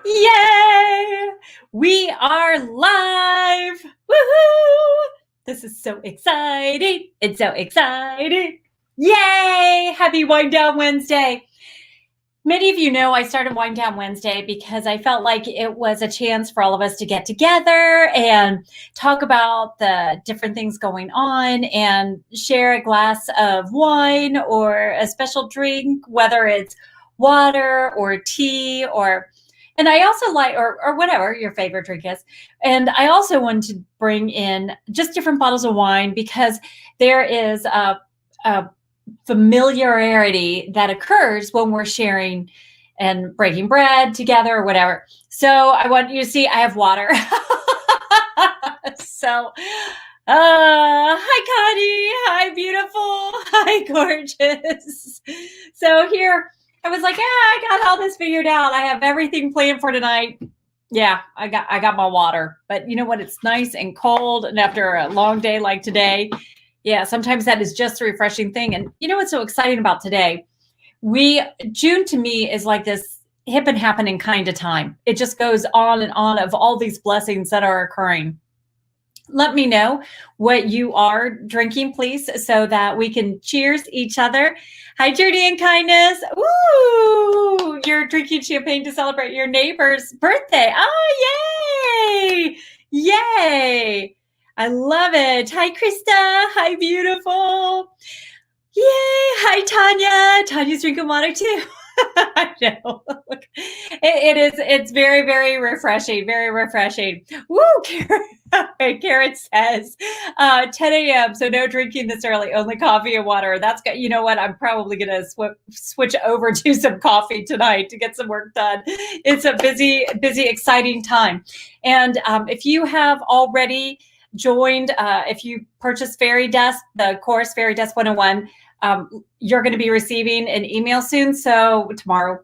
Yay! We are live! Woohoo! This is so exciting. It's so exciting. Yay! Happy Wind Down Wednesday. Many of you know I started Wind Down Wednesday because I felt like it was a chance for all of us to get together and talk about the different things going on and share a glass of wine or a special drink, whether it's water or tea and I also like, or whatever your favorite drink is. And I also wanted to bring in just different bottles of wine because there is a familiarity that occurs when we're sharing and breaking bread together or whatever. So I want you to see I have water. So, hi, Connie. Hi, beautiful. Hi, gorgeous. So here, I was like, yeah, I got all this figured out. I have everything planned for tonight. Yeah, I got my water. But you know what? It's nice and cold, and after a long day like today, yeah, sometimes that is just a refreshing thing. And you know what's so exciting about today? June to me is like this hip and happening kind of time. It just goes on and on of all these blessings that are occurring. Let me know what you are drinking, please, so that we can cheers each other. Hi, Judy and Kindness. Ooh, you're drinking champagne to celebrate your neighbor's birthday. Oh, yay! Yay! I love it. Hi, Krista. Hi, beautiful. Yay. Hi, Tanya. Tanya's drinking water too. I know. It's very, very refreshing. Very refreshing. Woo, Karen says 10 a.m. So no drinking this early, only coffee and water. That's good. You know what? I'm probably going to switch over to some coffee tonight to get some work done. It's a busy, exciting time. And if you have already joined, if you purchased Fairy Dust, the course Fairy Dust 101, you're going to be receiving an email soon. So tomorrow,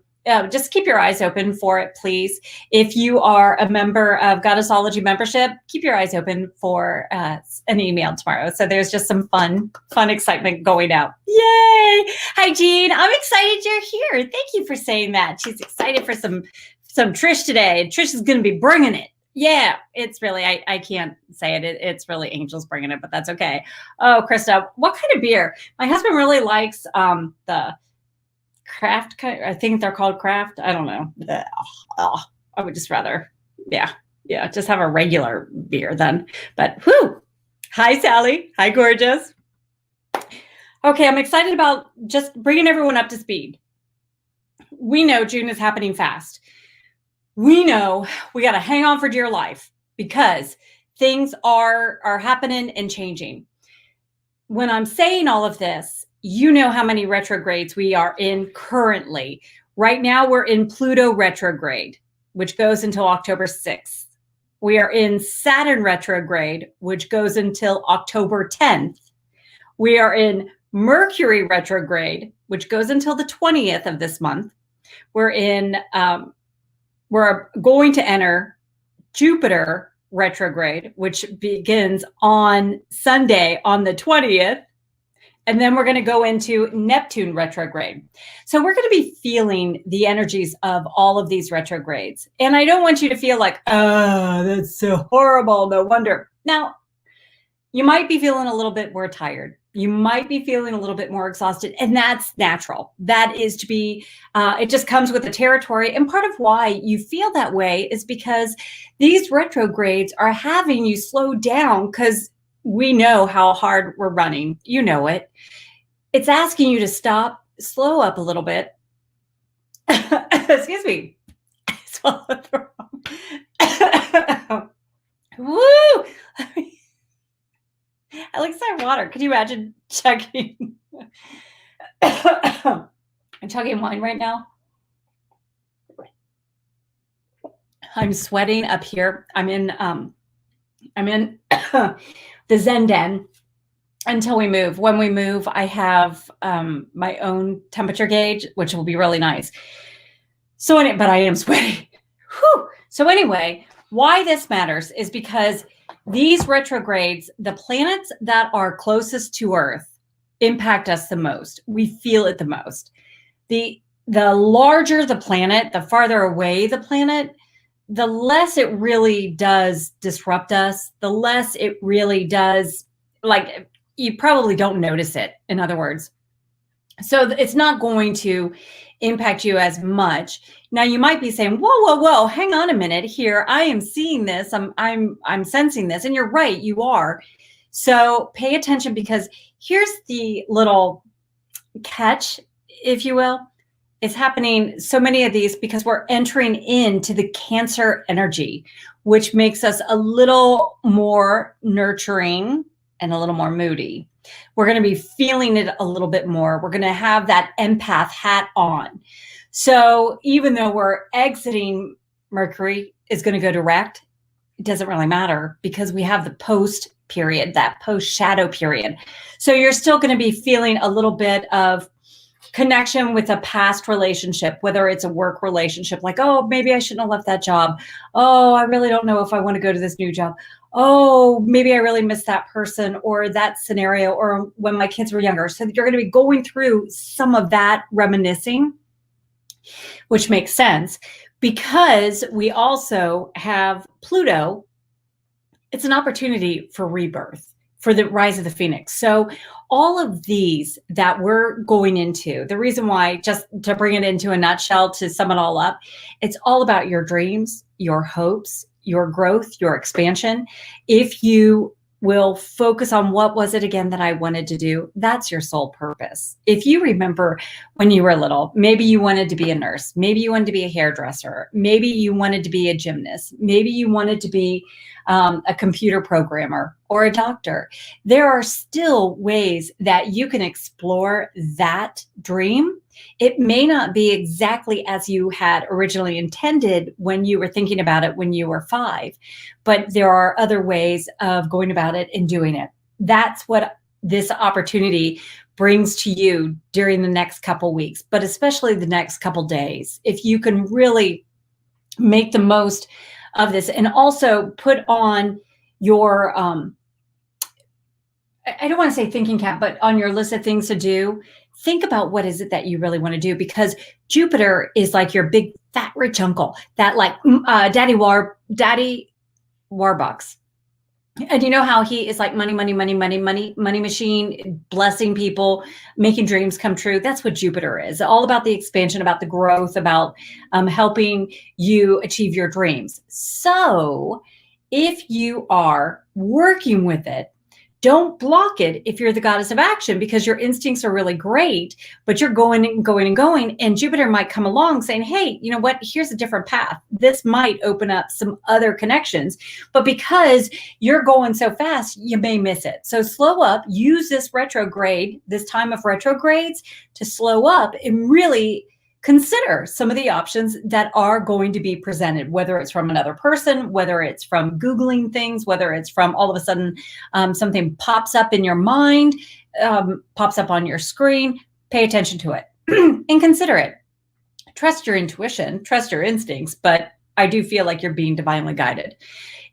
just keep your eyes open for it, please. If you are a member of Goddessology membership, keep your eyes open for an email tomorrow. So there's just some fun excitement going out. Yay! Hi, Jean. I'm excited you're here. Thank you for saying that. She's excited for some Trish today. Trish is going to be bringing it. Yeah, it's really, I can't say it. It's really Angel's bringing it, but that's okay. Oh, Krista, what kind of beer? My husband really likes the craft. I think they're called craft. I don't know. I would just rather, yeah, just have a regular beer then. But whoo! Hi, Sally. Hi, gorgeous. Okay, I'm excited about just bringing everyone up to speed. We know June is happening fast. We know we got to hang on for dear life because things are happening and changing. When I'm saying all of this, you know how many retrogrades we are in currently. Right now, we're in Pluto retrograde, which goes until October 6th. We are in Saturn retrograde, which goes until October 10th. We are in Mercury retrograde, which goes until the 20th of this month. We're going to enter Jupiter retrograde, which begins on Sunday on the 20th. And then we're going to go into Neptune retrograde. So we're going to be feeling the energies of all of these retrogrades. And I don't want you to feel like, oh, that's so horrible. No wonder. Now, you might be feeling a little bit more tired. You might be feeling a little bit more exhausted, and that's natural. That is to be, it just comes with the territory. And part of why you feel that way is because these retrogrades are having you slow down because we know how hard we're running. You know it. It's asking you to stop, slow up a little bit. Excuse me. I swallowed the wrong. Woo! I like some water. Could you imagine chugging? I'm chugging wine right now. I'm sweating up here. I'm in the Zen Den until we move. When we move, I have my own temperature gauge, which will be really nice. But I am sweating. Whew. So anyway, why this matters is because these retrogrades, the planets that are closest to Earth, impact us the most. We feel it the most. The the larger the planet, the farther away the planet, the less it really does disrupt us, the less it really does, like, you probably don't notice it, in other words. So it's not going to impact you as much. Now you might be saying, whoa, hang on a minute here. I am seeing this. I'm sensing this. And you're right, you are. So pay attention, because here's the little catch, if you will. It's happening, so many of these, because we're entering into the Cancer energy, which makes us a little more nurturing and a little more moody. We're going to be feeling it a little bit more. We're going to have that empath hat on. So even though we're exiting, Mercury is going to go direct, it doesn't really matter, because we have the post period, that post shadow period. So you're still going to be feeling a little bit of connection with a past relationship, whether it's a work relationship, like, oh, maybe I shouldn't have left that job. Oh, I really don't know if I want to go to this new job. Oh, maybe I really miss that person or that scenario, or when my kids were younger. So you're going to be going through some of that reminiscing, which makes sense, because we also have Pluto. It's an opportunity for rebirth, for the rise of the phoenix. So all of these that we're going into, the reason why, just to bring it into a nutshell, to sum it all up, it's all about your dreams, your hopes, your growth, your expansion. If you will focus on what was it again that I wanted to do, that's your sole purpose. If you remember when you were little, maybe you wanted to be a nurse, maybe you wanted to be a hairdresser, maybe you wanted to be a gymnast, maybe you wanted to be a computer programmer or a doctor. There are still ways that you can explore that dream. It may not be exactly as you had originally intended when you were thinking about it when you were 5, but there are other ways of going about it and doing it. That's what this opportunity brings to you during the next couple weeks, but especially the next couple days. If you can really make the most of this, and also put on your, I don't want to say thinking cap, but on your list of things to do, think about what is it that you really want to do, because Jupiter is like your big fat rich uncle, that like daddy Warbucks. And you know how he is like money machine, blessing people, making dreams come true. That's what Jupiter is. All about the expansion, about the growth, about helping you achieve your dreams. So if you are working with it, don't block it if you're the goddess of action, because your instincts are really great, but you're going and going and going. And Jupiter might come along saying, hey, you know what? Here's a different path. This might open up some other connections. But because you're going so fast, you may miss it. So slow up, use this retrograde, this time of retrogrades, to slow up and really consider some of the options that are going to be presented, whether it's from another person, whether it's from Googling things, whether it's from all of a sudden something pops up in your mind, pops up on your screen. Pay attention to it and consider it. Trust your intuition, trust your instincts, but I do feel like you're being divinely guided.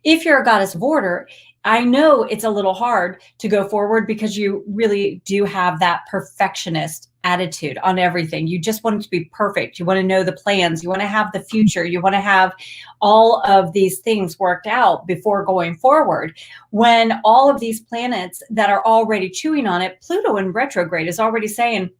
If you're a goddess of order, I know it's a little hard to go forward, because you really do have that perfectionist attitude on everything. You just want it to be perfect. You want to know the plans. You want to have the future. You want to have all of these things worked out before going forward. When all of these planets that are already chewing on it, Pluto in retrograde is already saying,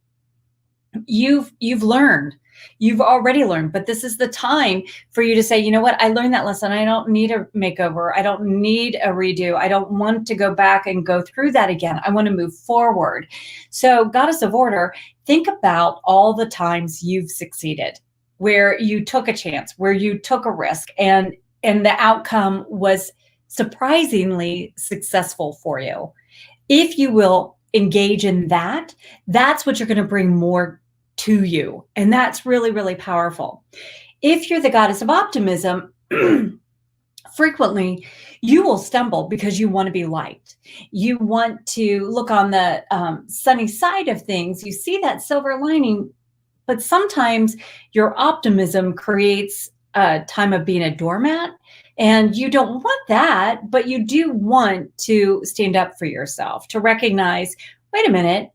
you've learned. You've already learned, but this is the time for you to say, you know what? I learned that lesson. I don't need a makeover. I don't need a redo. I don't want to go back and go through that again. I want to move forward. So, goddess of order, think about all the times you've succeeded, where you took a chance, where you took a risk, and the outcome was surprisingly successful for you. If you will engage in that, that's what you're going to bring more to you. And that's really, really powerful. If you're the goddess of optimism, frequently you will stumble because you want to be liked. You want to look on the sunny side of things. You see that silver lining, but sometimes your optimism creates a time of being a doormat, and you don't want that, but you do want to stand up for yourself, to recognize, wait a minute,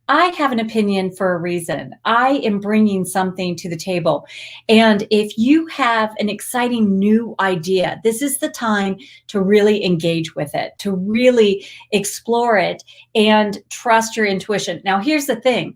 I have an opinion for a reason. I am bringing something to the table. And if you have an exciting new idea, this is the time to really engage with it, to really explore it and trust your intuition. Now, here's the thing.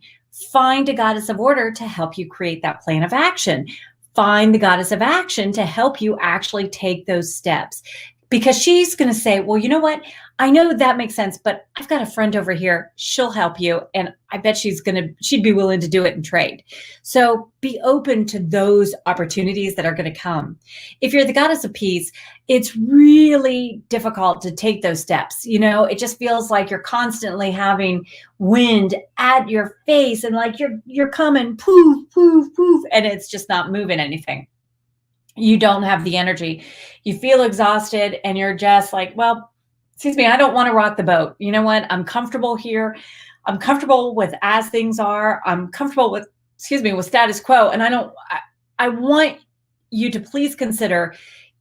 Find a goddess of order to help you create that plan of action. Find the goddess of action to help you actually take those steps, because she's going to say, well, you know what? I know that makes sense, but I've got a friend over here. She'll help you. And I bet she'd be willing to do it and trade. So be open to those opportunities that are going to come. If you're the goddess of peace, it's really difficult to take those steps. It just feels like you're constantly having wind at your face and like you're coming poof, poof, poof, and it's just not moving anything. You don't have the energy. You feel exhausted and you're just like, well, excuse me, I don't want to rock the boat. You know what? I'm comfortable here. I'm comfortable with as things are. I'm comfortable with status quo. And I want you to please consider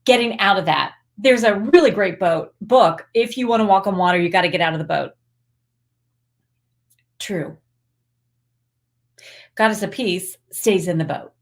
getting out of that. There's a really great book. If you want to walk on water, you got to get out of the boat. True. Goddess of peace stays in the boat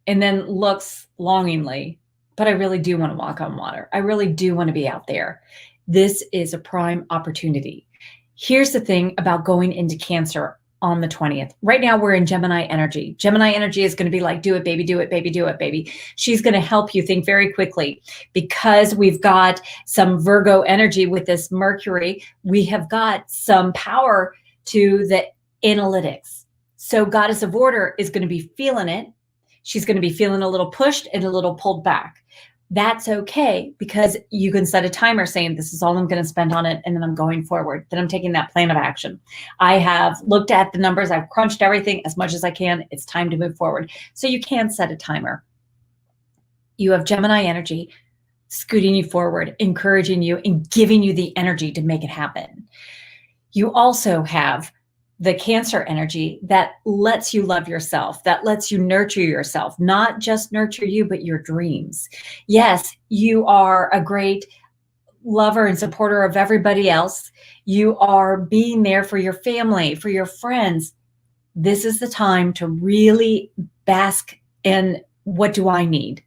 and then looks longingly, but I really do want to walk on water. I really do want to be out there. This is a prime opportunity. Here's the thing about going into Cancer on the 20th. Right now we're in Gemini energy. Gemini energy is going to be like, do it, baby, do it, baby, do it, baby. She's going to help you think very quickly because we've got some Virgo energy with this Mercury. We have got some power to the analytics. So Goddess of Order is going to be feeling it. She's going to be feeling a little pushed and a little pulled back. That's okay, because you can set a timer saying, this is all I'm going to spend on it. And then I'm going forward. Then I'm taking that plan of action. I have looked at the numbers. I've crunched everything as much as I can. It's time to move forward. So you can set a timer. You have Gemini energy scooting you forward, encouraging you and giving you the energy to make it happen. You also have the Cancer energy that lets you love yourself, that lets you nurture yourself, not just nurture you, but your dreams. Yes, you are a great lover and supporter of everybody else. You are being there for your family, for your friends. This is the time to really bask in what do I need?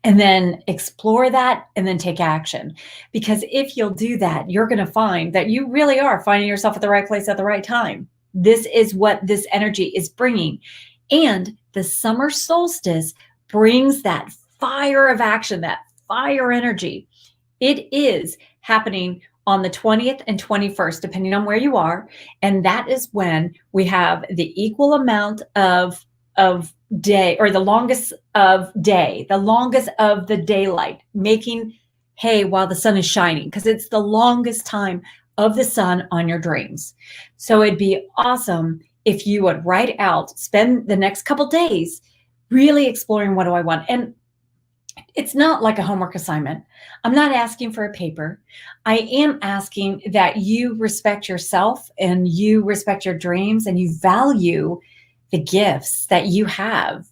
And then explore that and then take action. Because if you'll do that, you're going to find that you really are finding yourself at the right place at the right time. This is what this energy is bringing. And the summer solstice brings that fire of action, that fire energy. It is happening on the 20th and 21st, depending on where you are. And that is when we have the equal amount of day, or the longest of day, the longest of the daylight, making hay while the sun is shining, because it's the longest time of the sun on your dreams. So it'd be awesome if you would write out, spend the next couple days really exploring, what do I want? And it's not like a homework assignment. I'm not asking for a paper. I am asking that you respect yourself and you respect your dreams and you value the gifts that you have.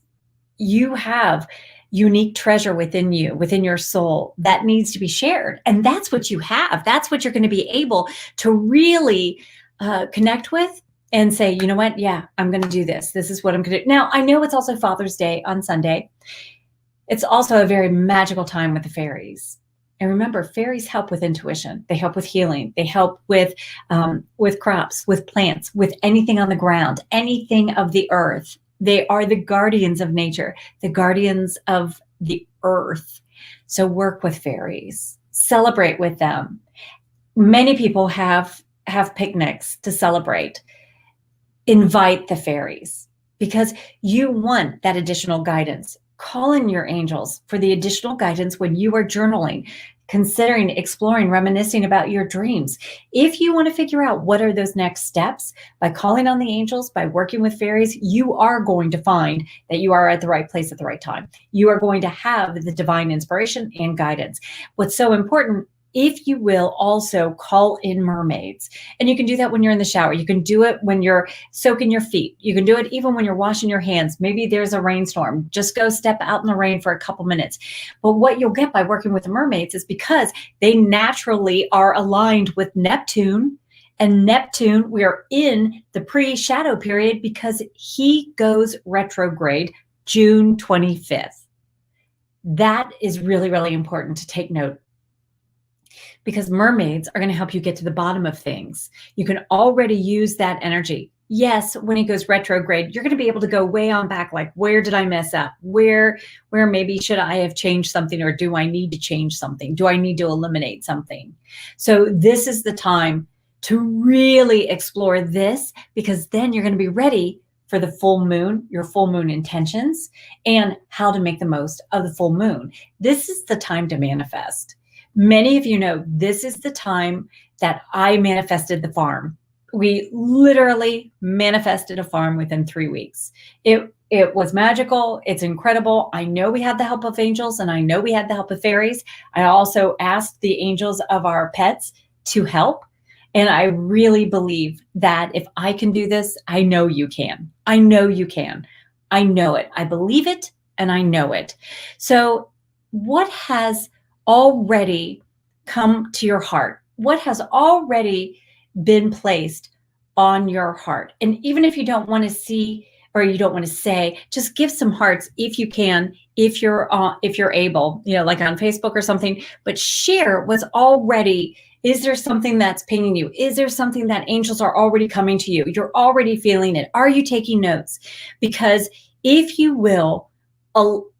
You have unique treasure within you, within your soul, that needs to be shared. And that's what you have. That's what you're going to be able to really connect with and say, you know what? Yeah, I'm going to do this. This is what I'm going to do. Now, I know it's also Father's Day on Sunday. It's also a very magical time with the fairies. And remember, fairies help with intuition. They help with healing. They help with crops, with plants, with anything on the ground, anything of the earth. They are the guardians of nature, the guardians of the earth. So work with fairies, celebrate with them. Many people have picnics to celebrate. Invite the fairies because you want that additional guidance. Call in your angels for the additional guidance when you are journaling, considering, exploring, reminiscing about your dreams. If you want to figure out what are those next steps, by calling on the angels, by working with fairies, you are going to find that you are at the right place at the right time. You are going to have the divine inspiration and guidance. What's so important, if you will, also call in mermaids. And you can do that when you're in the shower. You can do it when you're soaking your feet. You can do it even when you're washing your hands. Maybe there's a rainstorm. Just go step out in the rain for a couple minutes. But what you'll get by working with the mermaids is because they naturally are aligned with Neptune And Neptune, we are in the pre-shadow period because he goes retrograde June 25th. That is really, really important to take note, because mermaids are going to help you get to the bottom of things. You can already use that energy. Yes, when he goes retrograde, you're going to be able to go way on back, like, where did I mess up? Where maybe should I have changed something, or do I need to change something? Do I need to eliminate something? So this is the time to really explore this, because then you're going to be ready for the full moon, your full moon intentions, and how to make the most of the full moon. This is the time to manifest. Many of you know this is the time that I manifested the farm. We literally manifested a farm within 3 weeks. It was magical. It's incredible. I know we had the help of angels, and I know we had the help of fairies. I also asked the angels of our pets to help. And I really believe that if I can do this, I know you can. I know you can. I know it. I believe it, and I know it. So what has already come to your heart? What has already been placed on your heart? And even if you don't want to see, or you don't want to say, just give some hearts if you can, if you're able, like on Facebook or something, but share what's already. Is there something that's pinging you? Is there something that angels are already coming to you? You're already feeling it. Are you taking notes? Because if you will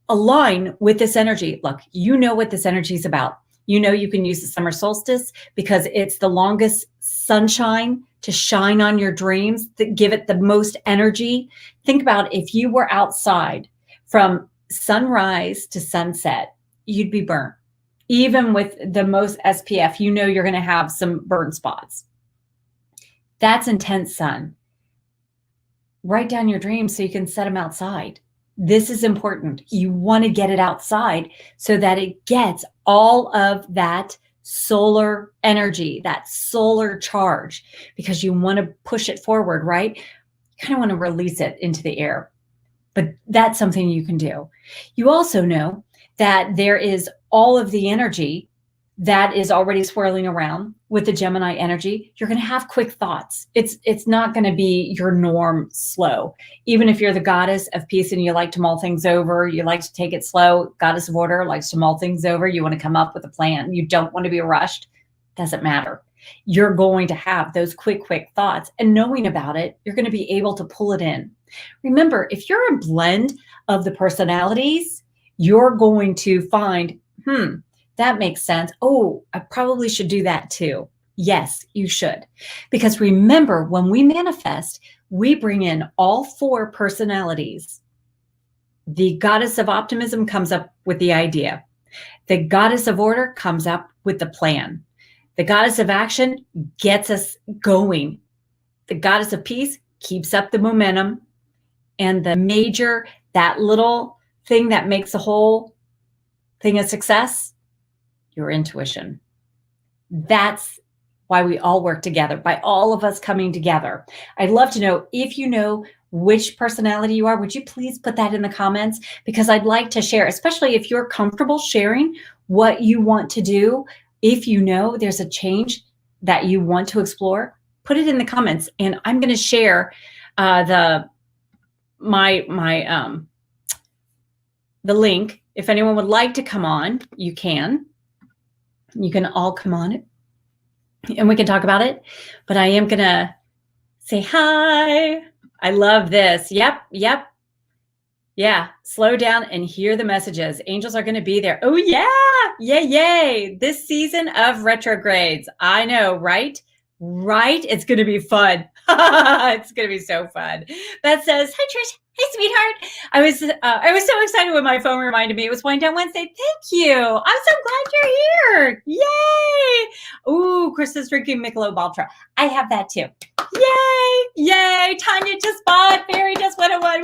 align with this energy, look, you know what this energy is about. You know you can use the summer solstice because it's the longest sunshine to shine on your dreams, to give it the most energy. Think about if you were outside from sunrise to sunset, you'd be burnt. Even with the most SPF, you're going to have some burn spots. That's intense sun. Write down your dreams so you can set them outside. This is important. You want to get it outside so that it gets all of that solar energy, that solar charge, because you want to push it forward, right? You kind of want to release it into the air. But that's something you can do. You also know that there is all of the energy that is already swirling around with the Gemini energy. You're going to have quick thoughts. It's not going to be your norm slow. Even if you're the goddess of peace and you like to mull things over, you like to take it slow. Goddess of order likes to mull things over. You want to come up with a plan. You don't want to be rushed. Doesn't matter. You're going to have those quick thoughts, and knowing about it, you're going to be able to pull it in. Remember, if you're a blend of the personalities, you're going to find, that makes sense. Oh, I probably should do that too. Yes, you should. Because remember, when we manifest, we bring in all 4 personalities. The goddess of optimism comes up with the idea. The goddess of order comes up with the plan. The goddess of action gets us going. The goddess of peace keeps up the momentum. And the major, that little thing that makes the whole thing a success, your intuition. That's why we all work together, by all of us coming together. I'd love to know if you know which personality you are. Would you please put that in the comments? Because I'd like to share, especially if you're comfortable sharing what you want to do. If you know there's a change that you want to explore, put it in the comments, and I'm going to share the link. If anyone would like to come on, you can. You can all come on it, and we can talk about it. But I am going to say hi. I love this. Yep. Yeah. Slow down and hear the messages. Angels are going to be there. Oh, yeah. Yay. This season of retrogrades. I know, right? It's going to be fun. It's going to be so fun. Beth says, hi, Trish. Hey, sweetheart. I was so excited when my phone reminded me it was Wind Down Wednesday. Thank you. I'm so glad you're here. Yay. Ooh, Chris is drinking Michelob Ultra. I have that too. Yay. Tanya just bought. Barry just went. Woohoo.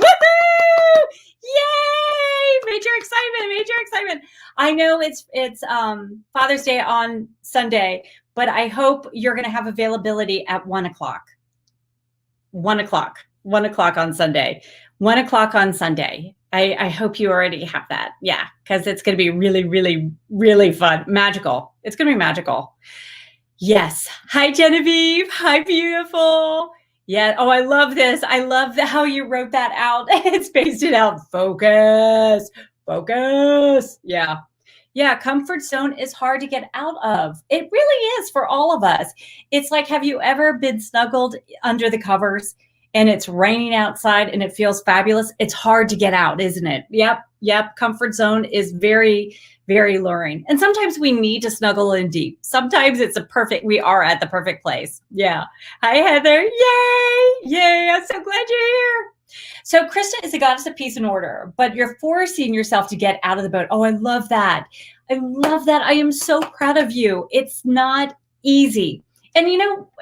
Yay. Major excitement. I know it's Father's Day on Sunday, but I hope you're going to have availability at 1 o'clock. 1 o'clock. 1 o'clock on Sunday. 1 o'clock on Sunday. I hope you already have that. Yeah, because it's going to be really, really, really fun. Magical. It's going to be magical. Yes. Hi, Genevieve. Hi, beautiful. Yeah. Oh, I love this. I love how you wrote that out and spaced it out. Focus. Focus. Yeah. Yeah. Comfort zone is hard to get out of. It really is for all of us. It's like, have you ever been snuggled under the covers and it's raining outside and it feels fabulous? It's hard to get out, isn't it? Yep. Yep. Comfort zone is very, very luring. And sometimes we need to snuggle in deep. Sometimes we are at the perfect place. Yeah. Hi, Heather. Yay. Yay. I'm so glad you're here. So Krista is a goddess of peace and order, but you're forcing yourself to get out of the boat. Oh, I love that. I love that. I am so proud of you. It's not easy. And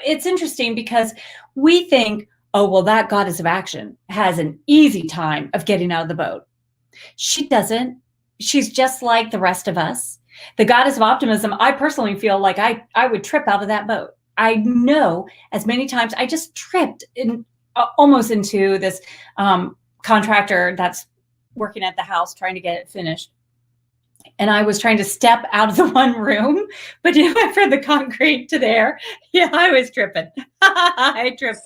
it's interesting because we think, oh, well, that goddess of action has an easy time of getting out of the boat. She doesn't. She's just like the rest of us. The goddess of optimism, I personally feel like I would trip out of that boat. I know as many times I just tripped almost into this contractor that's working at the house trying to get it finished. And I was trying to step out of the one room, but from the concrete to there, yeah, I was tripping. I tripped,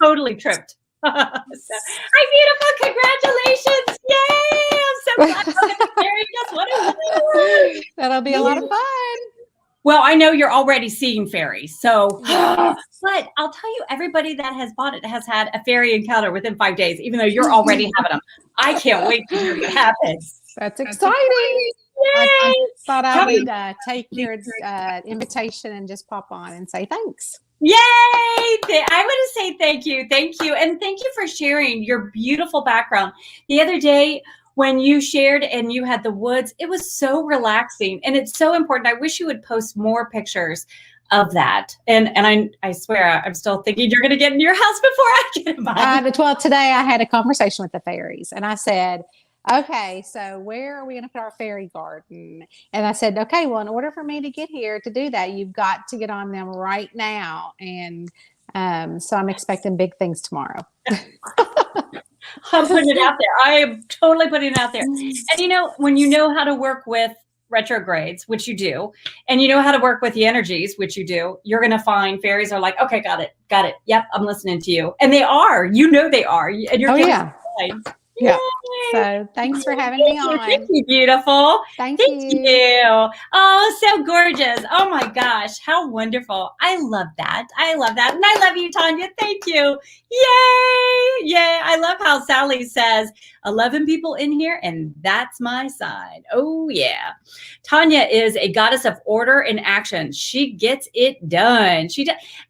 totally tripped. Hi, beautiful. Congratulations. Yay. I'm so glad I'm going to be married. Guess what? That'll be a lot of fun. Well, I know you're already seeing fairies. So, but I'll tell you, everybody that has bought it has had a fairy encounter within 5 days, even though you're already having them. I can't wait to hear what happens. That's exciting. I thought I would take your invitation and just pop on and say thanks. Yay! I want to say thank you. Thank you. And thank you for sharing your beautiful background. The other day when you shared and you had the woods, it was so relaxing and it's so important. I wish you would post more pictures of that. And I swear, I'm still thinking you're going to get in your house before I get invited. Well, today I had a conversation with the fairies and I said, okay, so where are we going to put our fairy garden? And I said, okay, well, in order for me to get here to do that, you've got to get on them right now. And so I'm expecting big things tomorrow. I'm putting it out there. I am totally putting it out there. And when you know how to work with retrogrades, which you do, and you know how to work with the energies, which you do, you're going to find fairies are like, okay, got it. Yep, I'm listening to you. And they are. They are. And you're yeah. Yeah. So thanks for having me on. Thank you, beautiful. Thank you. Oh, so gorgeous. Oh my gosh. How wonderful. I love that. And I love you, Tanya. Thank you. Yay. Yay. I love how Sally says 11 people in here and that's my side. Oh yeah. Tanya is a goddess of order and action. She gets it done.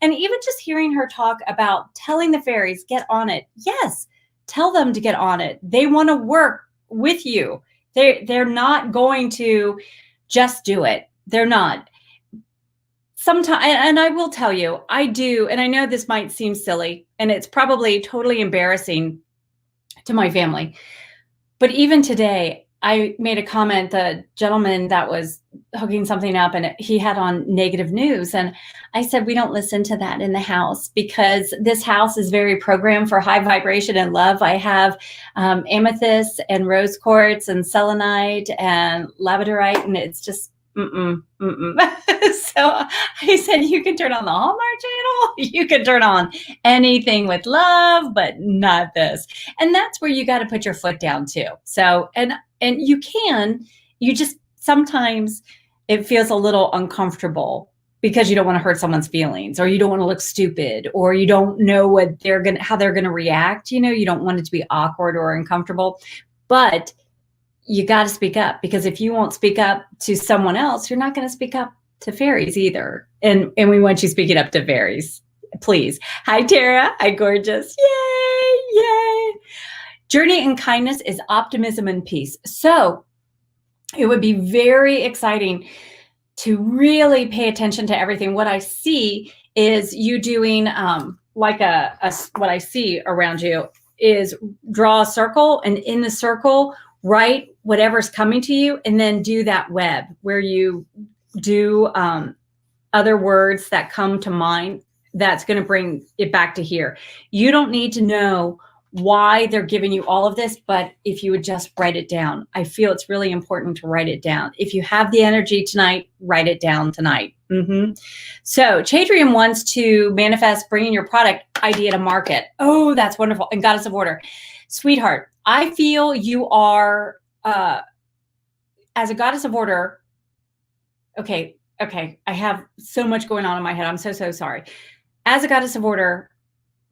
And even just hearing her talk about telling the fairies, get on it. Yes. Tell them to get on it. They want to work with you. They're not going to just do it. They're not. Sometimes, and I will tell you, I do, and I know this might seem silly, and it's probably totally embarrassing to my family. But even today, I made a comment, the gentleman that was hooking something up and he had on negative news. And I said, we don't listen to that in the house because this house is very programmed for high vibration and love. I have amethyst and rose quartz and selenite and labradorite, and it's just, So I said, you can turn on the Hallmark Channel. You can turn on anything with love, but not this. And that's where you got to put your foot down too. So, and you just, sometimes it feels a little uncomfortable because you don't want to hurt someone's feelings, or you don't want to look stupid, or you don't know how they're going to react. You don't want it to be awkward or uncomfortable, but you got to speak up, because if you won't speak up to someone else, you're not going to speak up to fairies either. And we want you speaking up to fairies, please. Hi, Tara. Hi, gorgeous. Yay. Journey in kindness is optimism and peace. So it would be very exciting to really pay attention to everything. What I see is you doing what I see around you is draw a circle, and in the circle, write whatever's coming to you, and then do that web where you do other words that come to mind that's going to bring it back to here. You don't need to know why they're giving you all of this, but if you would just write it down. I feel it's really important to write it down. If you have the energy tonight, write it down tonight. So Chadrian wants to manifest bringing your product idea to market. Oh, that's wonderful. And Goddess of Order. Sweetheart, I feel you are, as a Goddess of Order, okay, I have so much going on in my head. I'm so sorry. As a Goddess of Order,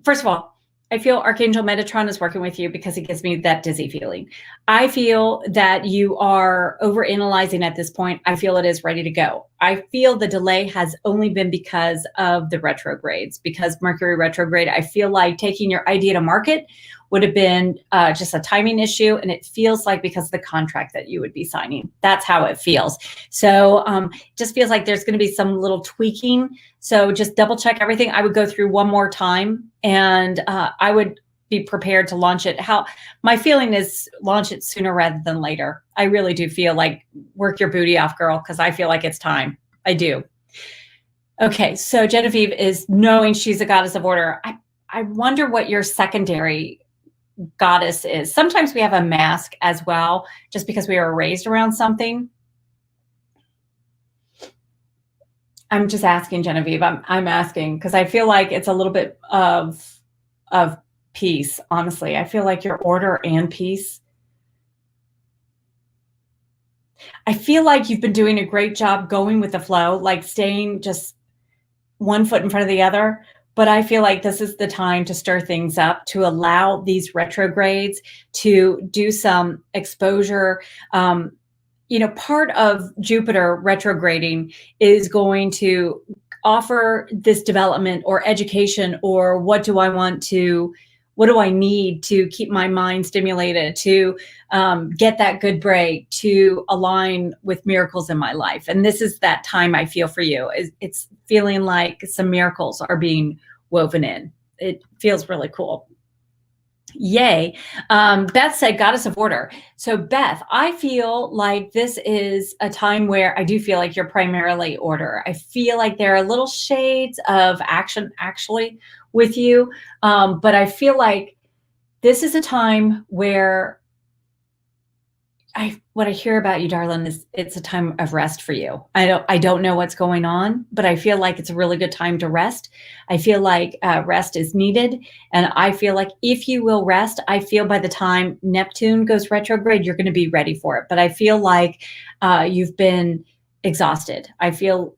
first of all, I feel Archangel Metatron is working with you because it gives me that dizzy feeling. I feel that you are overanalyzing at this point. I feel it is ready to go. I feel the delay has only been because of the retrogrades, because Mercury retrograde. I feel like taking your idea to market would have been just a timing issue. And it feels like because of the contract that you would be signing. That's how it feels. So just feels like there's going to be some little tweaking. So just double check everything. I would go through one more time and I would be prepared to launch it. My feeling is launch it sooner rather than later. I really do feel like work your booty off, girl, because I feel like it's time. I do. Okay, so Genevieve is knowing she's a Goddess of Order. I wonder what your secondary goddess is. Sometimes we have a mask as well, just because we were raised around something. I'm just asking, Genevieve. I'm asking because I feel like it's a little bit of peace. Honestly, I feel like your order and peace. I feel like you've been doing a great job going with the flow, like staying just one foot in front of the other. But I feel like this is the time to stir things up, to allow these retrogrades to do some exposure. Part of Jupiter retrograding is going to offer this development or education, or what do I need to keep my mind stimulated, to get that good break, to align with miracles in my life. And this is that time I feel for you. It's feeling like some miracles are being woven in. It feels really cool. Yay. Beth said, Goddess of Order. So Beth, I feel like this is a time where I do feel like you're primarily order. I feel like there are little shades of action actually with you. But I feel like this is a time where what I hear about you, darling, is it's a time of rest for you. I don't know what's going on, but I feel like it's a really good time to rest. I feel like rest is needed. And I feel like if you will rest, I feel by the time Neptune goes retrograde, you're going to be ready for it. But I feel like you've been exhausted. I feel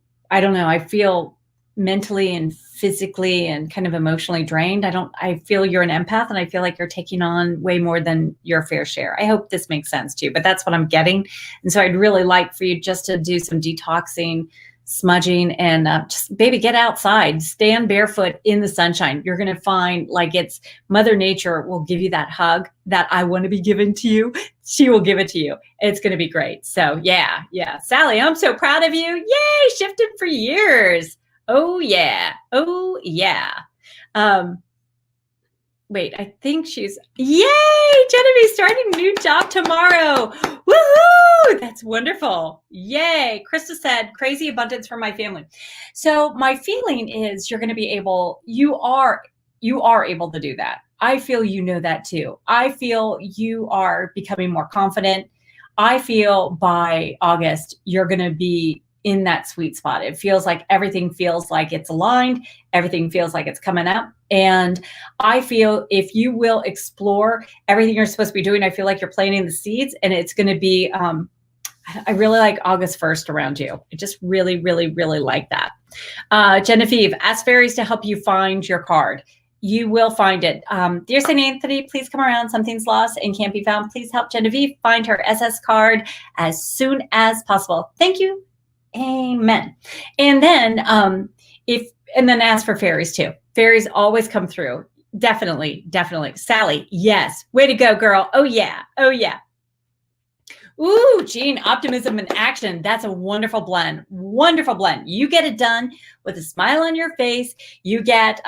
mentally and physically and kind of emotionally drained. I feel you're an empath, and I feel like you're taking on way more than your fair share. I hope this makes sense to you, but that's what I'm getting. And so I'd really like for you just to do some detoxing, smudging, and just baby, get outside, stand barefoot in the sunshine. You're going to find like it's Mother Nature will give you that hug that I want to be given to you. She will give it to you. It's going to be great. So yeah. Sally, I'm so proud of you. Yay. Shifted for years. Oh yeah. Wait, I think yay! Genevieve's starting a new job tomorrow. Woohoo! That's wonderful. Yay. Krista said, crazy abundance for my family. So my feeling is you are able to do that. I feel you know that too. I feel you are becoming more confident. I feel by August, you're going to be in that sweet spot. It feels like everything feels like it's aligned. Everything feels like it's coming up. And I feel if you will explore everything you're supposed to be doing, I feel like you're planting the seeds, and it's going to be, I really like August 1st around you. I just really, really, really like that. Genevieve, ask fairies to help you find your card. You will find it. Dear St. Anthony, please come around. Something's lost and can't be found. Please help Genevieve find her SS card as soon as possible. Thank you. Amen. And then ask for fairies too. Fairies always come through. Definitely. Sally, yes. Way to go, girl. Oh yeah. Ooh, Jean, optimism and action. That's a wonderful blend. You get it done with a smile on your face. You get,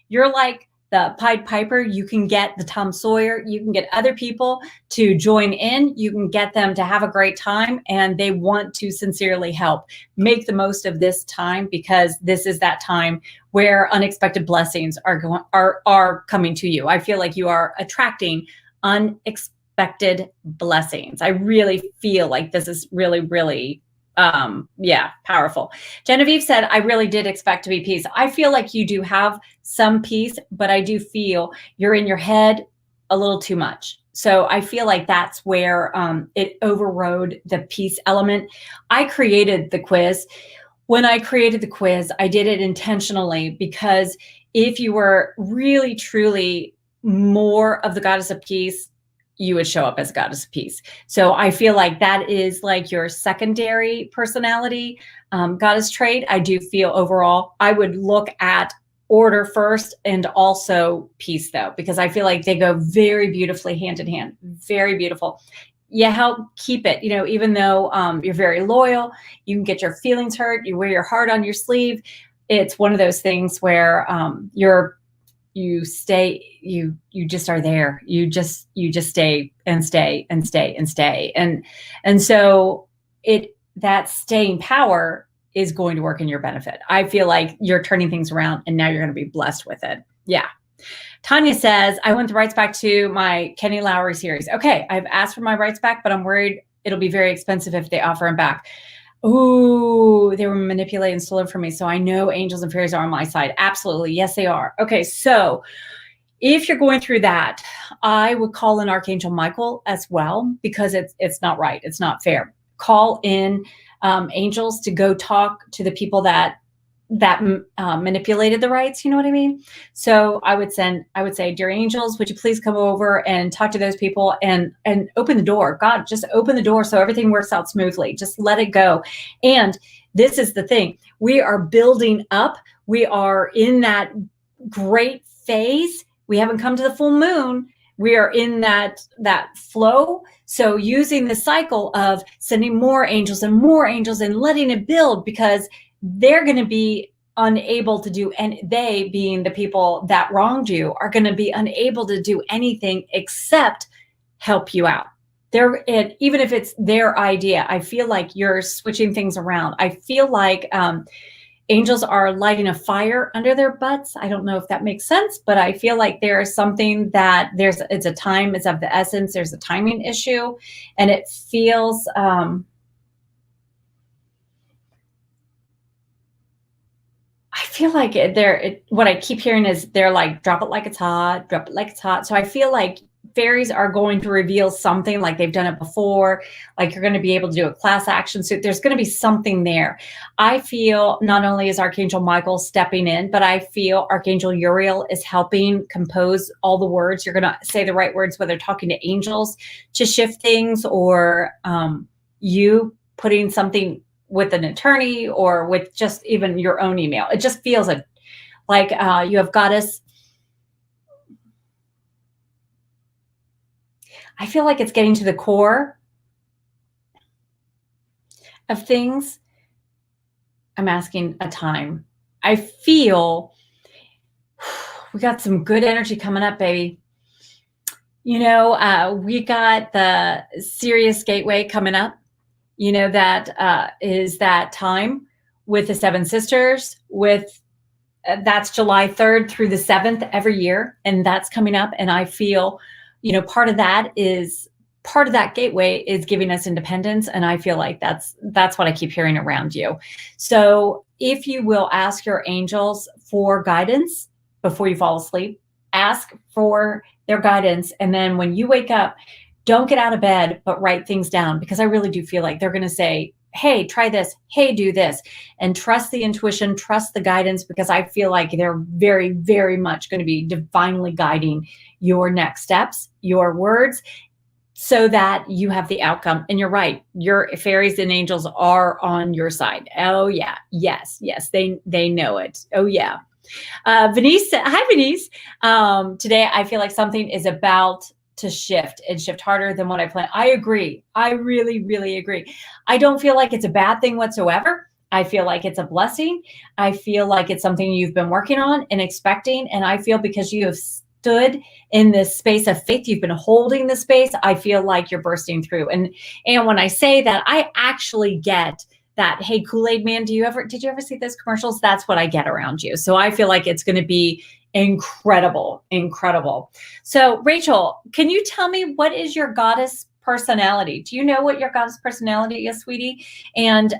you're like the Pied Piper. You can get the Tom Sawyer. You can get other people to join in. You can get them to have a great time, and they want to sincerely help. Make the most of this time, because this is that time where unexpected blessings are coming to you. I feel like you are attracting unexpected blessings. I really feel like this is really, really Yeah, powerful. Genevieve said, I really did expect to be peace. I feel like you do have some peace, but I do feel you're in your head a little too much. So I feel like that's where it overrode the peace element. I created the quiz. When I created the quiz, I did it intentionally because if you were really, truly more of the goddess of peace, you would show up as goddess of peace. So I feel like that is like your secondary personality goddess trait. I do feel overall, I would look at order first and also peace though, because I feel like they go very beautifully hand in hand, very beautiful. You help keep it, even though you're very loyal, you can get your feelings hurt, you wear your heart on your sleeve. It's one of those things where you just are there. You just stay and stay and stay and stay. And so that staying power is going to work in your benefit. I feel like you're turning things around and now you're going to be blessed with it. Yeah. Tanya says, I want the rights back to my Kenny Lowry series. Okay, I've asked for my rights back, but I'm worried it'll be very expensive if they offer them back. Ooh, they were manipulated and stolen from me. So I know angels and fairies are on my side. Absolutely. Yes, they are. Okay, so if you're going through that, I would call in Archangel Michael as well, because it's not right. It's not fair. Call in angels to go talk to the people that manipulated the rights. You know what I mean? So I would say, dear angels, would you please come over and talk to those people and open the door. God, just open the door so everything works out smoothly. Just let it go. And this is the thing. We are building up. We are in that great phase. We haven't come to the full moon. We are in that flow. So using the cycle of sending more angels and letting it build, because they're going to be unable to do, and they being the people that wronged you are going to be unable to do anything except help you out. Even if it's their idea, I feel like you're switching things around. I feel like angels are lighting a fire under their butts. I don't know if that makes sense, but I feel like there is something that it's a time, it's of the essence. There's a timing issue, and it feels, I feel like what I keep hearing is they're like, drop it like it's hot, drop it like it's hot. So I feel like fairies are going to reveal something like they've done it before, like you're going to be able to do a class action suit. There's going to be something there. I feel not only is Archangel Michael stepping in, but I feel Archangel Uriel is helping compose all the words. You're going to say the right words, whether talking to angels to shift things, or you putting something with an attorney, or with just even your own email. It just feels like you have goddess. I feel like it's getting to the core of things. I'm asking a time. I feel we got some good energy coming up, baby. We got the Sirius Gateway coming up. That is that time with the Seven Sisters, that's July 3rd through the 7th every year. And that's coming up. And I feel, part of that gateway is giving us independence. And I feel like that's what I keep hearing around you. So if you will ask your angels for guidance before you fall asleep, ask for their guidance. And then when you wake up, don't get out of bed, but write things down, because I really do feel like they're going to say, hey, try this. Hey, do this. And trust the intuition, trust the guidance, because I feel like they're very, very much going to be divinely guiding your next steps, your words, so that you have the outcome. And you're right. Your fairies and angels are on your side. Oh, yeah. Yes. They know it. Oh, yeah. Venice, hi, Venice. Today, I feel like something is about to shift and shift harder than what I planned. I agree. I really, really agree. I don't feel like it's a bad thing whatsoever. I feel like it's a blessing. I feel like it's something you've been working on and expecting. And I feel because you have stood in this space of faith, you've been holding the space, I feel like you're bursting through. And when I say that, I actually get that, hey, Kool-Aid Man, did you ever see those commercials? That's what I get around you. So I feel like it's going to be incredible. So Rachel, can you tell me what is your goddess personality. Do you know what your goddess personality is, sweetie? And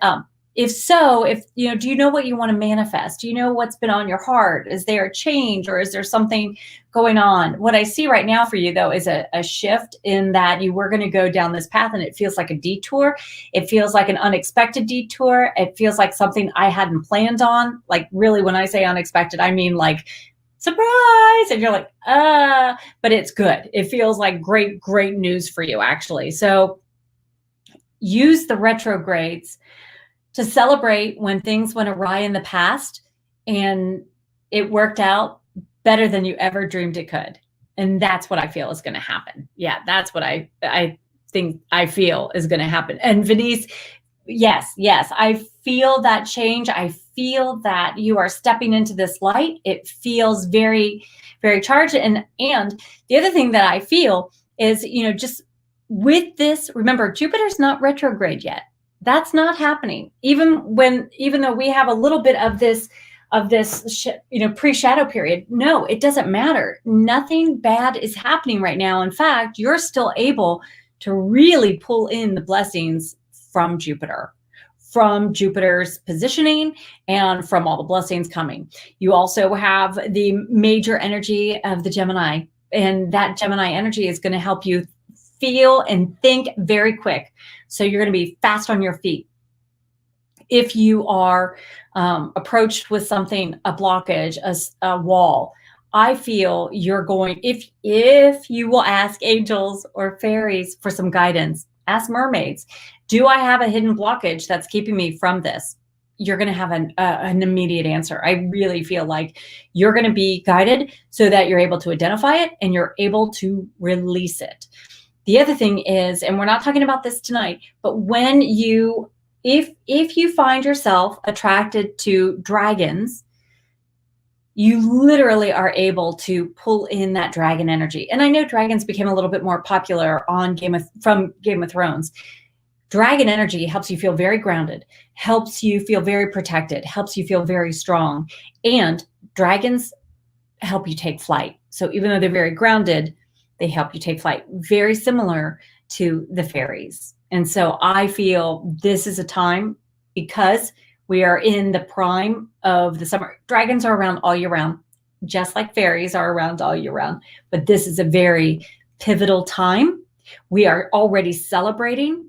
if so, do you know what you want to manifest? Do you know what's been on your heart? Is there a change, or is there something going on? What I see right now for you, though, is a shift in that you were going to go down this path, and it feels like a detour. It feels like an unexpected detour. It feels like something I hadn't planned on. Like, really, when I say unexpected, I mean like surprise. And you're like, but it's good. It feels like great news for you, actually. So use the retrogrades to celebrate when things went awry in the past and it worked out better than you ever dreamed it could. And that's what I feel is going to happen. Yeah, that's what I think I feel is going to happen. And Venice, yes, I feel that change. I feel that you are stepping into this light. It feels very, very charged. And the other thing that I feel is, just with this, remember, Jupiter's not retrograde yet. That's not happening. Even though we have a little bit of this pre-shadow period. No, it doesn't matter. Nothing bad is happening right now. In fact, you're still able to really pull in the blessings from Jupiter, from Jupiter's positioning, and from all the blessings coming. You also have the major energy of the Gemini, and that Gemini energy is going to help you feel and think very quick. So you're going to be fast on your feet. If you are approached with something, a blockage, a wall, I feel you're going, if you will ask angels or fairies for some guidance, ask mermaids, do I have a hidden blockage that's keeping me from this? You're going to have an immediate answer. I really feel like you're going to be guided so that you're able to identify it and you're able to release it. The other thing is, and we're not talking about this tonight, but if you find yourself attracted to dragons, you literally are able to pull in that dragon energy. And I know dragons became a little bit more popular from Game of Thrones. Dragon energy helps you feel very grounded, helps you feel very protected, helps you feel very strong. And dragons help you take flight. So even though they're very grounded, they help you take flight, very similar to the fairies. And so I feel this is a time, because we are in the prime of the summer. Dragons are around all year round, just like fairies are around all year round. But this is a very pivotal time. We are already celebrating.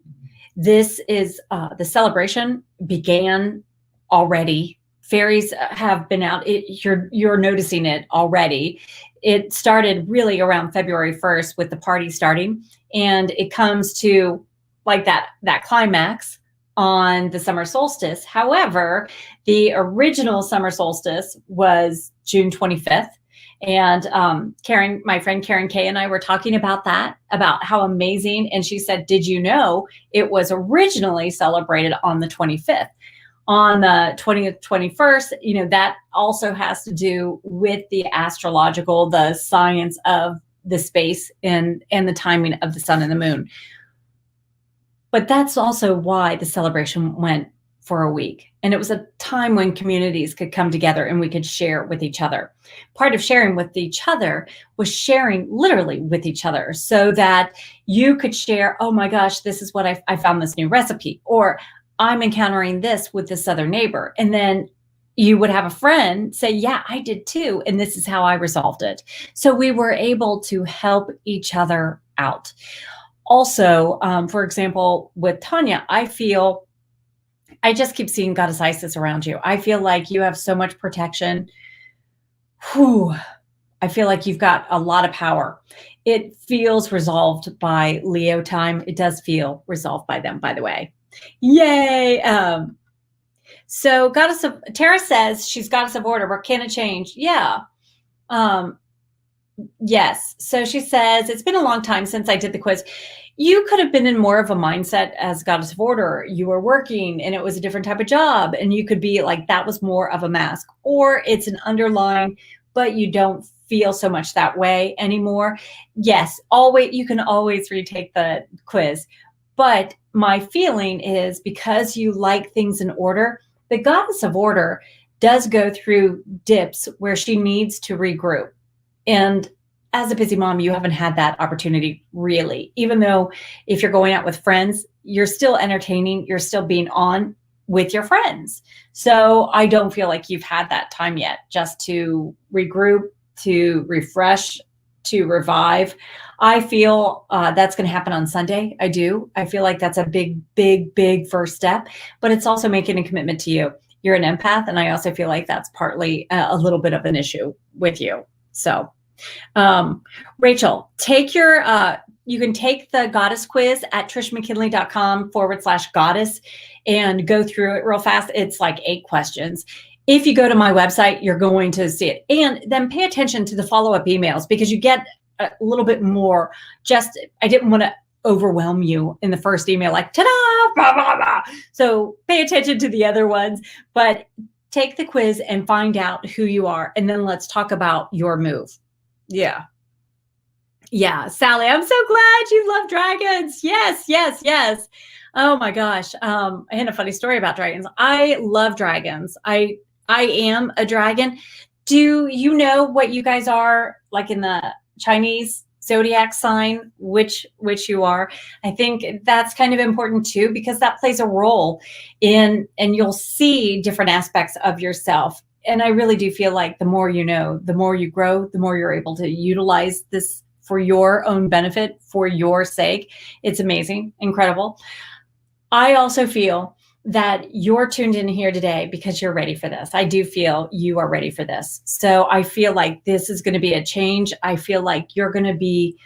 This is the celebration began already. Fairies have been out. You're noticing it already. It started really around February 1st with the party starting, and it comes to like that climax on the summer solstice. However, the original summer solstice was June 25th. And Karen, my friend Karen Kay, and I were talking about that, about how amazing. And she said, did you know it was originally celebrated on the 25th? On the 20th, 21st, that also has to do with the astrological, the science of the space and the timing of the sun and the moon. But that's also why the celebration went for a week. And it was a time when communities could come together and we could share with each other. Part of sharing with each other was sharing literally with each other, so that you could share, oh my gosh, this is what I found this new recipe, or I'm encountering this with this other neighbor. And then you would have a friend say, yeah, I did too. And this is how I resolved it. So we were able to help each other out. Also, for example, with Tanya, I just keep seeing Goddess Isis around you. I feel like you have so much protection. I feel like you've got a lot of power. It feels resolved by Leo time. It does feel resolved by them, by the way. Yay. So Tara says she's Goddess of Order, but can it change? Yeah. Yes. So she says, it's been a long time since I did the quiz. You could have been in more of a mindset as Goddess of Order. You were working and it was a different type of job, and you could be like, that was more of a mask, or it's an underlying, but you don't feel so much that way anymore. Yes. You can always retake the quiz. But my feeling is, because you like things in order, the Goddess of Order does go through dips where she needs to regroup. And as a busy mom, you haven't had that opportunity really, even though if you're going out with friends, you're still entertaining, you're still being on with your friends. So I don't feel like you've had that time yet just to regroup, to refresh, to revive. I feel that's going to happen on Sunday. I do. I feel like that's a big, big, big first step, but it's also making a commitment to you. You're an empath. And I also feel like that's partly a little bit of an issue with you. So, Rachel, take your, you can take the goddess quiz at trishmckinley.com/goddess and go through it real fast. It's like 8 questions. If you go to my website, you're going to see it. And then pay attention to the follow-up emails because you get a little bit more. I didn't want to overwhelm you in the first email, like, ta-da, blah, blah, blah. So pay attention to the other ones, but take the quiz and find out who you are. And then let's talk about your move. Yeah. Yeah. Sally, I'm so glad you love dragons. Yes, yes, yes. Oh my gosh. I had a funny story about dragons. I love dragons. I am a dragon. Do you know what you guys are like in the Chinese zodiac sign, which you are? I think that's kind of important too, because that plays a role in, and you'll see different aspects of yourself. And I really do feel like the more you know, the more you grow, the more you're able to utilize this for your own benefit, for your sake. It's amazing, incredible. I also feel that you're tuned in here today because you're ready for this. I do feel you are ready for this. So I feel like this is going to be a change. I feel like you're going to be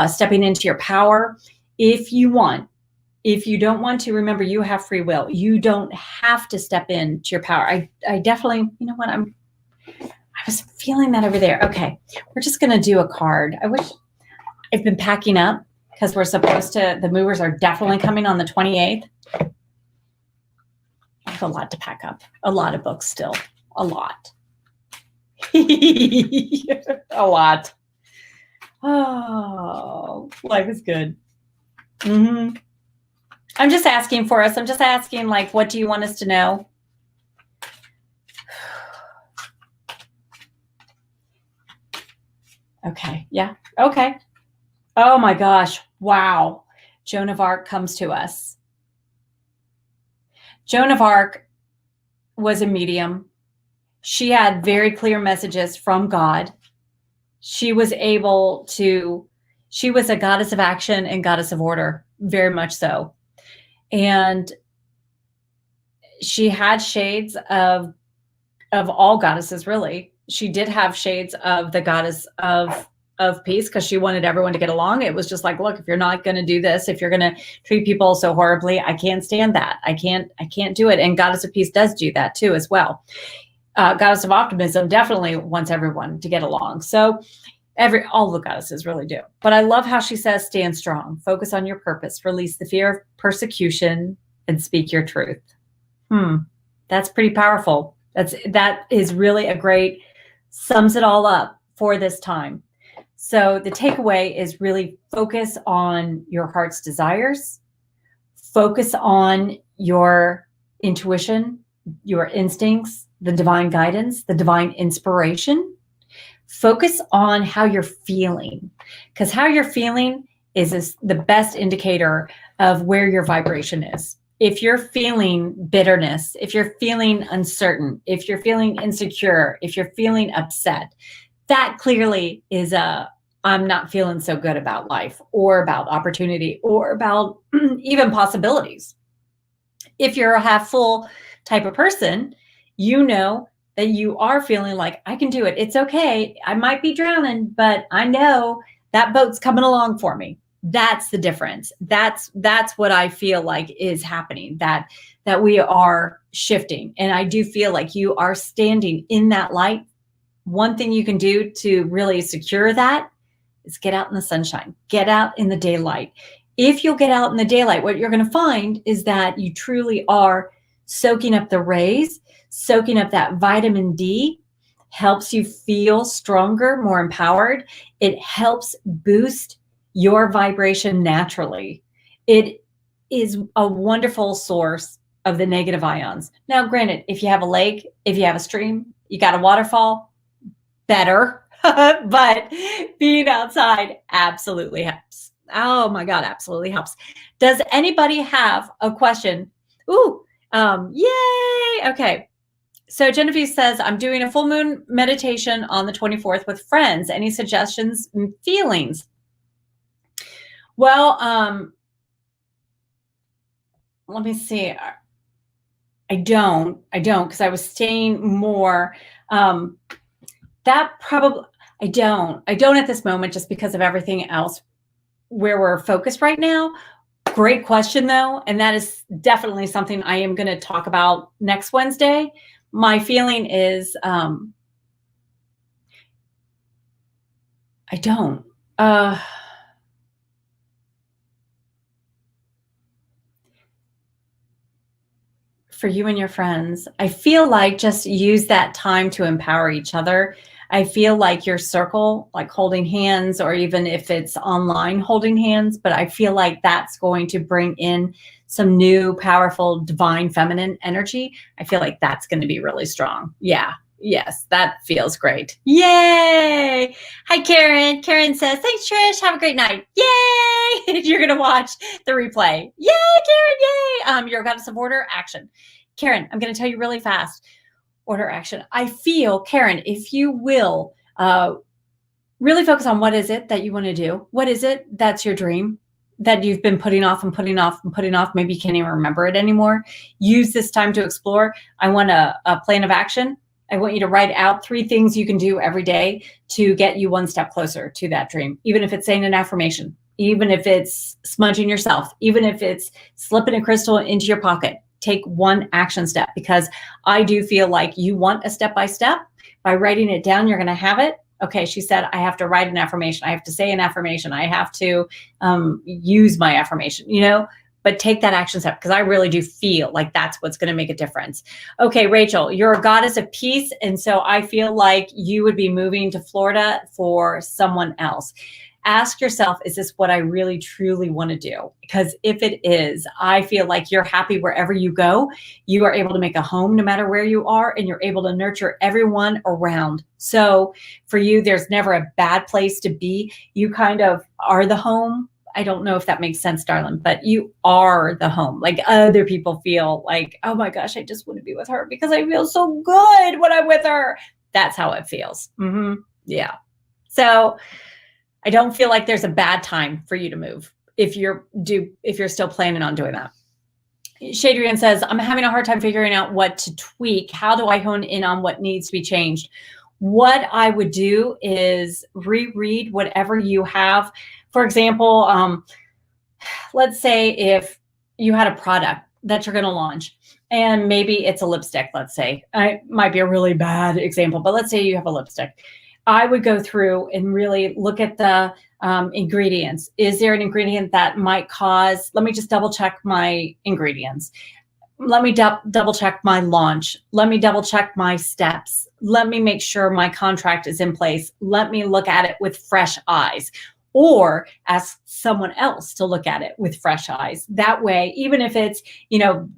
stepping into your power if you want. If you don't want to, remember, you have free will. You don't have to step into your power. I definitely, you know what, I was feeling that over there. Okay, we're just going to do a card. I wish I've been packing up because we're supposed to, the movers are definitely coming on the 28th. I have a lot to pack up. A lot of books still. A lot. A lot. Oh, life is good. Mm-hmm. I'm just asking for us. I'm just asking, like, what do you want us to know? Okay. Yeah. Okay. Oh my gosh. Wow. Joan of Arc comes to us. Joan of Arc was a medium. She had very clear messages from God. She was able to, she was a goddess of action and goddess of order, very much so. And she had shades of all goddesses, really. She did have shades of the goddess of peace because she wanted everyone to get along. It was just like, look, if you're not going to do this, if you're going to treat people so horribly, I can't stand that. I can't do it. And goddess of peace does do that too, as well. Goddess of optimism definitely wants everyone to get along. So all the goddesses really do. But I love how she says, stand strong, focus on your purpose, release the fear of persecution, and speak your truth. That's pretty powerful. That is really a great, sums it all up for this time. So the takeaway is really focus on your heart's desires, focus on your intuition, your instincts, the divine guidance, the divine inspiration. Focus on how you're feeling, because how you're feeling is the best indicator of where your vibration is. If you're feeling bitterness, if you're feeling uncertain, if you're feeling insecure, if you're feeling upset, that clearly is I'm not feeling so good about life or about opportunity or about even possibilities. If you're a half full type of person, you know that you are feeling like, I can do it. It's okay. I might be drowning, but I know that boat's coming along for me. That's the difference. That's what I feel like is happening, that we are shifting. And I do feel like you are standing in that light. One thing you can do to really secure that is get out in the sunshine, get out in the daylight. If you'll get out in the daylight, what you're going to find is that you truly are soaking up the rays, soaking up that vitamin D, helps you feel stronger, more empowered. It helps boost your vibration naturally. It is a wonderful source of the negative ions. Now, granted, if you have a lake, if you have a stream, you got a waterfall, better. But being outside absolutely helps. Oh my God, absolutely helps. Does anybody have a question? Ooh, yay. Okay. So Genevieve says, I'm doing a full moon meditation on the 24th with friends. Any suggestions and feelings? Well, let me see. I don't, because I was staying more. That probably, I don't at this moment, just because of everything else where we're focused right now. Great question though. And that is definitely something I am going to talk about next Wednesday. My feeling is, I don't, for you and your friends, I feel like just use that time to empower each other. I feel like your circle, like holding hands, or even if it's online holding hands, but I feel like that's going to bring in some new, powerful, divine feminine energy. I feel like that's going to be really strong. Yeah. Yes, that feels great. Yay. Hi, Karen. Karen says, thanks, Trish. Have a great night. Yay. You're going to watch the replay. Yay, Karen. Yay. Your goddess of order, action. Karen, I'm going to tell you really fast. Order, action. I feel, Karen, if you will really focus on what is it that you want to do? What is it that's your dream that you've been putting off and putting off and putting off? Maybe you can't even remember it anymore. Use this time to explore. I want a plan of action. I want you to write out 3 things you can do every day to get you one step closer to that dream, even if it's saying an affirmation, even if it's smudging yourself, even if it's slipping a crystal into your pocket. Take one action step, because I do feel like you want a step-by-step. By writing it down, you're going to have it. Okay, she said, I have to write an affirmation. I have to say an affirmation. I have to use my affirmation, but take that action step, because I really do feel like that's what's going to make a difference. Okay, Rachel, you're a goddess of peace. And so I feel like you would be moving to Florida for someone else. Ask yourself, is this what I really, truly want to do? Because if it is, I feel like you're happy wherever you go. You are able to make a home no matter where you are, and you're able to nurture everyone around. So for you, there's never a bad place to be. You kind of are the home. I don't know if that makes sense, darling, but you are the home. Like other people feel like, oh my gosh, I just want to be with her because I feel so good when I'm with her. That's how it feels. Mm-hmm. Yeah. So I don't feel like there's a bad time for you to move if you're still planning on doing that. Shadrian says, I'm having a hard time figuring out what to tweak. How do I hone in on what needs to be changed? What I would do is reread whatever you have. For example, let's say if you had a product that you're going to launch, and maybe it's a lipstick, let's say. It might be a really bad example, but let's say you have a lipstick. I would go through and really look at the ingredients. Is there an ingredient that might cause, let me just double check my ingredients. Let me double check my launch. Let me double check my steps. Let me make sure my contract is in place. Let me look at it with fresh eyes, or ask someone else to look at it with fresh eyes. That way, even if it's,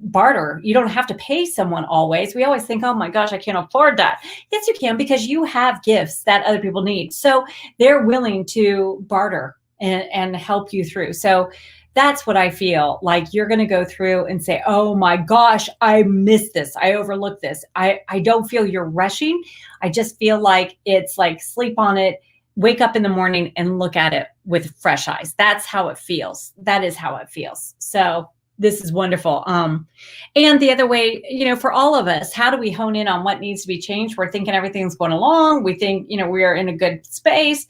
barter, you don't have to pay someone always. We always think, oh my gosh, I can't afford that. Yes, you can, because you have gifts that other people need. So they're willing to barter and help you through. So that's what I feel like. You're going to go through and say, oh my gosh, I missed this. I overlooked this. I don't feel you're rushing. I just feel like it's like sleep on it. Wake up in the morning and look at it with fresh eyes. That's how it feels. That is how it feels. So this is wonderful. And the other way, for all of us, how do we hone in on what needs to be changed? We're thinking everything's going along. We think, we are in a good space.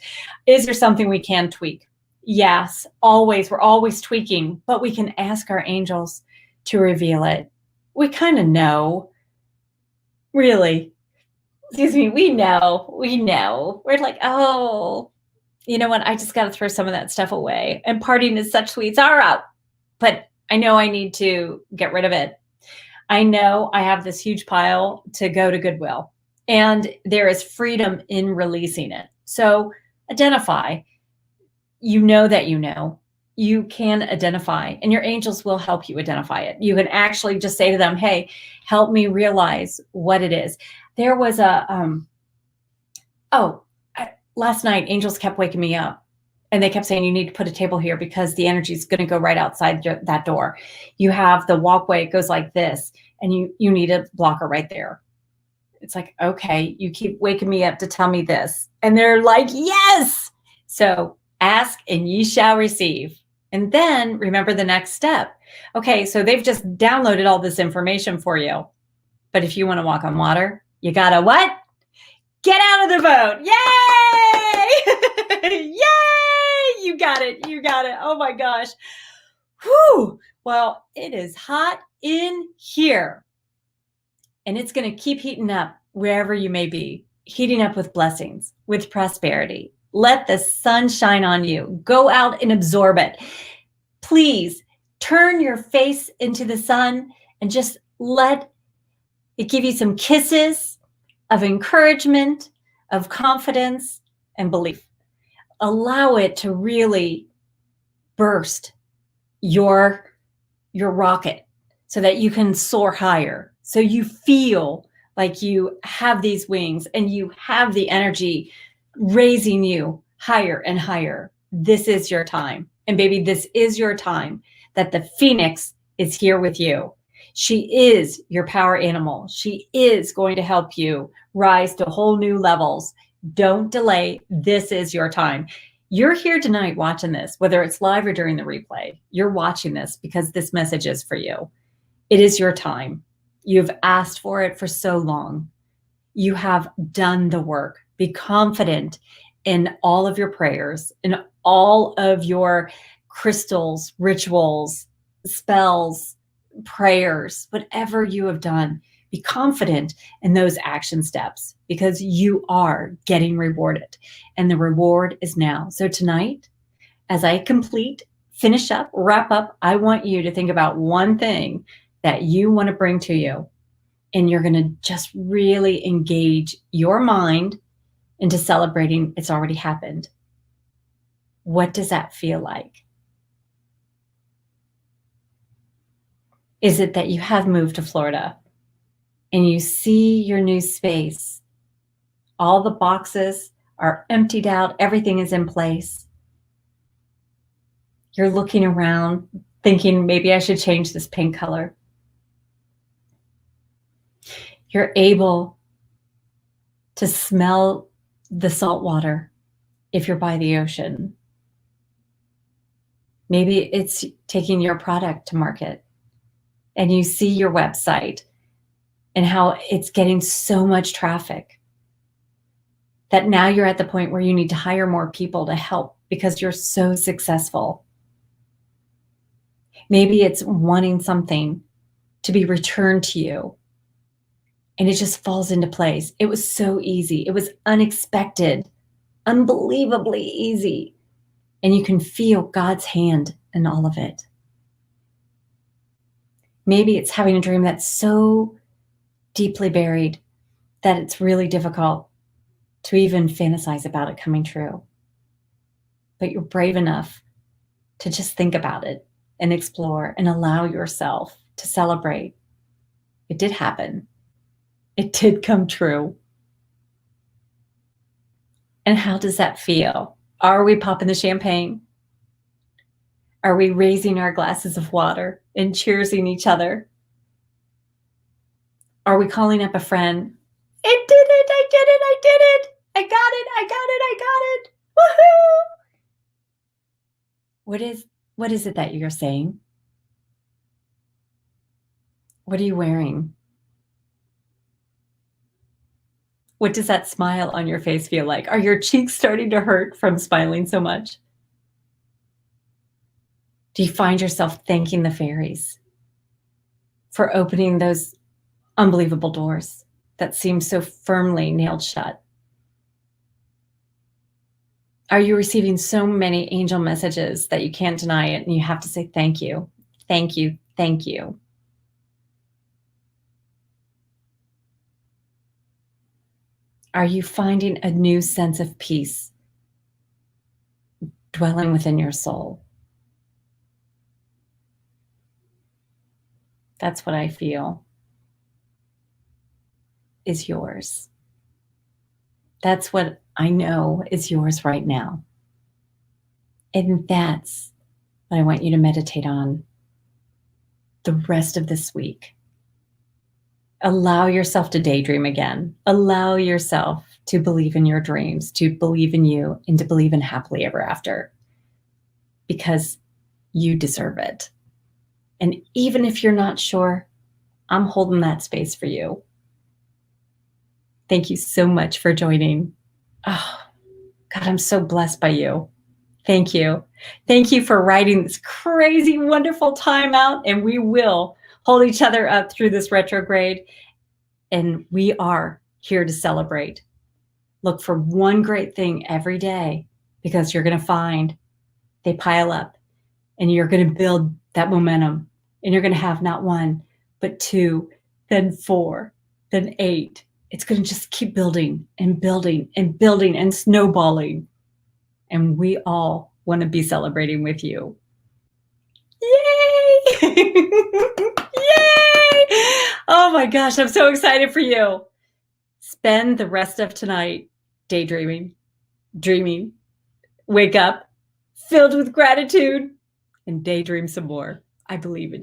Is there something we can tweak? Yes, always. We're always tweaking, but we can ask our angels to reveal it. We kind of know, really. Excuse me, we know. We're like, oh, you know what? I just got to throw some of that stuff away. And partying is such sweet sorrow. But I know I need to get rid of it. I know I have this huge pile to go to Goodwill. And there is freedom in releasing it. So identify. You know that you can identify, and your angels will help you identify it. You can actually just say to them, hey, help me realize what it is. There was last night, angels kept waking me up and they kept saying, you need to put a table here because the energy is going to go right outside that door. You have the walkway, it goes like this, and you need a blocker right there. It's like, okay, you keep waking me up to tell me this. And they're like, yes. So ask and ye shall receive. And then remember the next step. Okay, so they've just downloaded all this information for you. But if you want to walk on water, you gotta what? Get out of the boat. Yay! Yay! You got it. You got it. Oh my gosh. Whew. Well, it is hot in here. And it's going to keep heating up wherever you may be, heating up with blessings, with prosperity. Let the sun shine on you. Go out and absorb it. Please turn your face into the sun and just let it give you some kisses of encouragement, of confidence, and belief. Allow it to really burst your rocket so that you can soar higher. So you feel like you have these wings and you have the energy raising you higher and higher. This is your time. And baby, this is your time that the Phoenix is here with you. She is your power animal. She is going to help you rise to whole new levels. Don't delay. This is your time. You're here tonight watching this, whether it's live or during the replay. You're watching this because this message is for you. It is your time. You've asked for it for so long. You have done the work. Be confident in all of your prayers, in all of your crystals, rituals, spells, prayers, whatever you have done. Be confident in those action steps because you are getting rewarded and the reward is now. So tonight, as I finish up, wrap up, I want you to think about one thing that you want to bring to you. And you're going to just really engage your mind into celebrating it's already happened. What does that feel like? Is it that you have moved to Florida and you see your new space? All the boxes are emptied out. Everything is in place. You're looking around thinking maybe I should change this pink color. You're able to smell the salt water if you're by the ocean. Maybe it's taking your product to market and you see your website and how it's getting so much traffic that now you're at the point where you need to hire more people to help because you're so successful. Maybe it's wanting something to be returned to you and it just falls into place. It was so easy. It was unexpected, unbelievably easy. And you can feel God's hand in all of it. Maybe it's having a dream that's so deeply buried that it's really difficult to even fantasize about it coming true. But you're brave enough to just think about it and explore and allow yourself to celebrate. It did happen. It did come true. And how does that feel? Are we popping the champagne? Are we raising our glasses of water and cheersing each other? Are we calling up a friend? I did it, I did it, I did it. I got it, I got it, I got it. Woohoo! What is it that you're saying? What are you wearing? What does that smile on your face feel like? Are your cheeks starting to hurt from smiling so much? Do you find yourself thanking the fairies for opening those unbelievable doors that seem so firmly nailed shut? Are you receiving so many angel messages that you can't deny it and you have to say thank you, thank you, thank you? Are you finding a new sense of peace dwelling within your soul? That's what I feel is yours. That's what I know is yours right now. And that's what I want you to meditate on the rest of this week. Allow yourself to daydream again. Allow yourself to believe in your dreams, to believe in you, and to believe in happily ever after. Because you deserve it. And even if you're not sure, I'm holding that space for you. Thank you so much for joining. Oh, God, I'm so blessed by you. Thank you. Thank you for writing this crazy, wonderful time out. And we will hold each other up through this retrograde. And we are here to celebrate. Look for one great thing every day, because you're going to find they pile up, and you're going to build that momentum, and you're going to have not one, but 2, then 4, then 8. It's going to just keep building and building and building and snowballing. And we all want to be celebrating with you. Yay! Yay! Oh my gosh, I'm so excited for you. Spend the rest of tonight daydreaming, dreaming, wake up filled with gratitude, and daydream some more. I believe in you.